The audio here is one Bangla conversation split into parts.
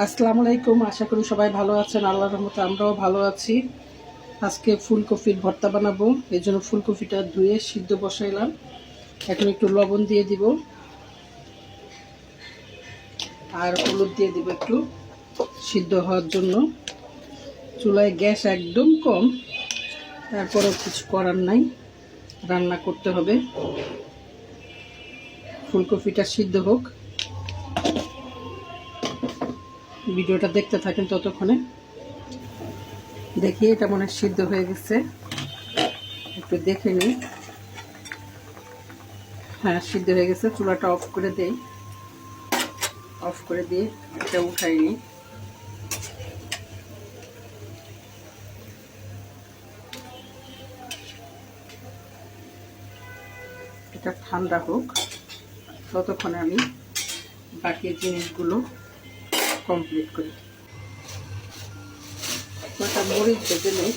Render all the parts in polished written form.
আসসালামু আলাইকুম। আশা করি সবাই ভালো আছেন। আল্লাহর রহমতে আমরাও ভালো আছি। আজকে ফুলকপির ভর্তা বানাবো, এই জন্য ফুলকপিটা ধুয়ে সিদ্ধ বসাইলাম। এখন একটু লবণ দিয়ে দিব আর হলুদ দিয়ে দিব একটু সিদ্ধ হওয়ার জন্য। চুলায় গ্যাস একদম কম, তারপরেও কিছু করার নাই, রান্না করতে হবে। ফুলকপিটা সিদ্ধ হোক, ভিডিওটা দেখতে থাকেন ততক্ষণে। দেখি এটা মনে হয় সিদ্ধ হয়ে গেছে, একটু দেখে নিই। হ্যাঁ, সিদ্ধ হয়ে গেছে। চুলাটা অফ করে দেই, অফ করে দিয়ে এটা উঠাই নিই। এটা ঠান্ডা হোক, ততক্ষণে আমি বাকি জিনিসগুলো কমপ্লিট করি। কয়েকটা মরিচ ভেজে নিই।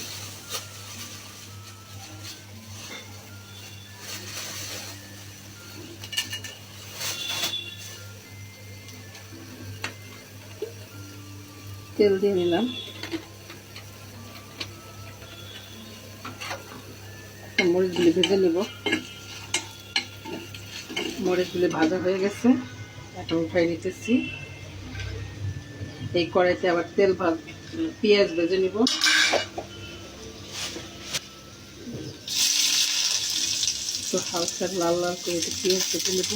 তেল দিয়ে নিলাম। মরিচগুলি ভেজে নেব। মরিচগুলি ভাজা হয়ে গেছে, এখন উঠাই নিতেছি। এই কড়াইতে আবার পেঁয়াজ ভেজে নিব। তো হালকা লাল লাল করে পেঁয়াজ ভেজে নেব।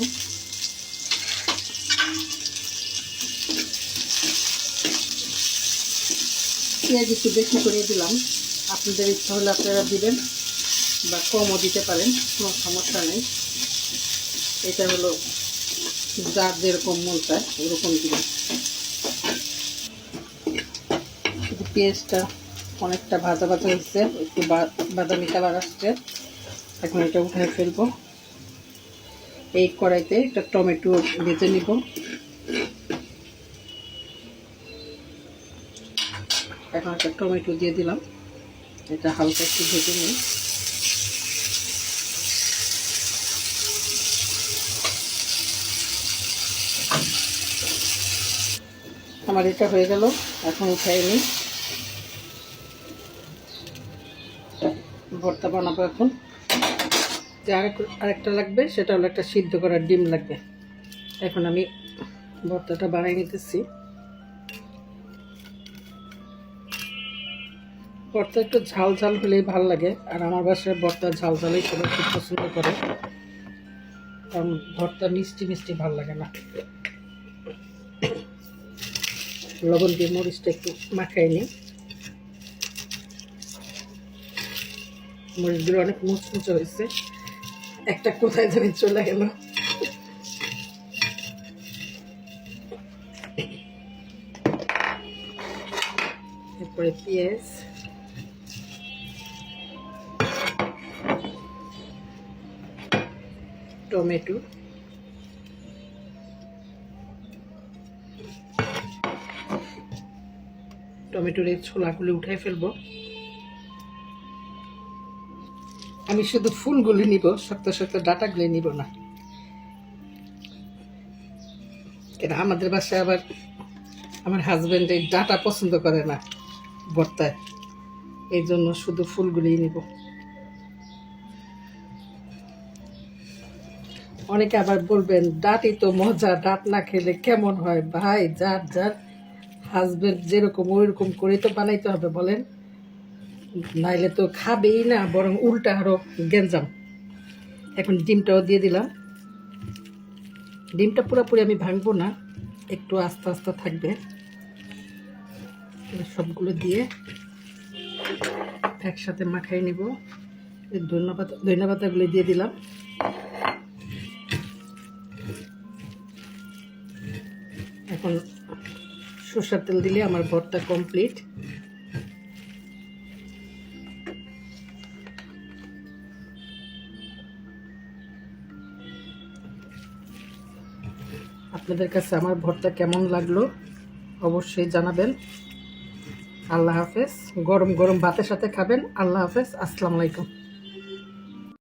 পেঁয়াজ একটু বেশি করে দিলাম, আপনাদের ইচ্ছা হলে আপনারা দিবেন বা কমও দিতে পারেন, কোনো সমস্যা নেই। এটা হলো যার যেরকম মন চায় ওরকম দিবেন। পেঁয়াজটা অনেকটা ভাজা ভাজা হচ্ছে, একটু বাদামি কালার আসছে। এখন এটা উঠে ফেলবো। এই কড়াইতে একটা টমেটো ভেজে নিব। এখন একটা টমেটো দিয়ে দিলাম, এটা হালকা একটু ভেজে নিই। আমার এটা হয়ে গেল, এখন উঠাই নিই। ভর্তা বানাবো এখন। আরেকটা লাগবে, সেটা হলো একটা সিদ্ধ করা ডিম লাগবে। এখন আমি ভর্তাটা বানিয়ে নিতেছি। ভর্তা একটু ঝাল ঝাল হলেই ভালো লাগে, আর আমার বাসায় ভর্তা ঝাল ঝালই সবাই খুব পছন্দ করে, কারণ ভর্তা মিষ্টি মিষ্টি ভালো লাগে না। লবণ দিয়ে মরিচটা একটু মাখাই নিই। মরিচগুলো অনেক মুচমুচে হয়েছে, একটা কোথায় জানি চলে গেল। এরপরে পেঁয়াজ, টমেটো, টমেটোর এই ছোলাগুলি উঠাই ফেলবো। আমি শুধু ফুলগুলি নিব, শক্ত শক্ত ডাটাগুলি নিব না, কেন আমাদের বাসায় আবার আমার হাজব্যান্ড এই ডাটা পছন্দ করে না ভর্তায়, এই জন্য শুধু ফুলগুলি নিব। অনেকে আবার বলবেন ডাটই তো মজা, ডাট না খেলে কেমন হয়? ভাই, যার যার হাজব্যান্ড যেরকম ওইরকম করে তো বানাইতে হবে, বলেন? নাইলে তো খাবেই না, বরং উল্টা আরো গ্যাঞ্জাম। এখন ডিমটাও দিয়ে দিলাম। ডিমটা পুরোপুরি আমি ভাঙবো না, একটু আস্তে আস্তে থাকবে। সবগুলো দিয়ে একসাথে মাখাই নিব। ধনিয়া পাতাগুলো দিয়ে দিলাম। এখন সরষের তেল দিলে আমার ভর্তা কমপ্লিট। আপনাদের কাছে আমার ভর্তা কেমন লাগলো অবশ্যই জানাবেন। আল্লাহ হাফেজ। গরম গরম ভাতের সাথে খাবেন। আল্লাহ হাফেজ। আসসালামু আলাইকুম।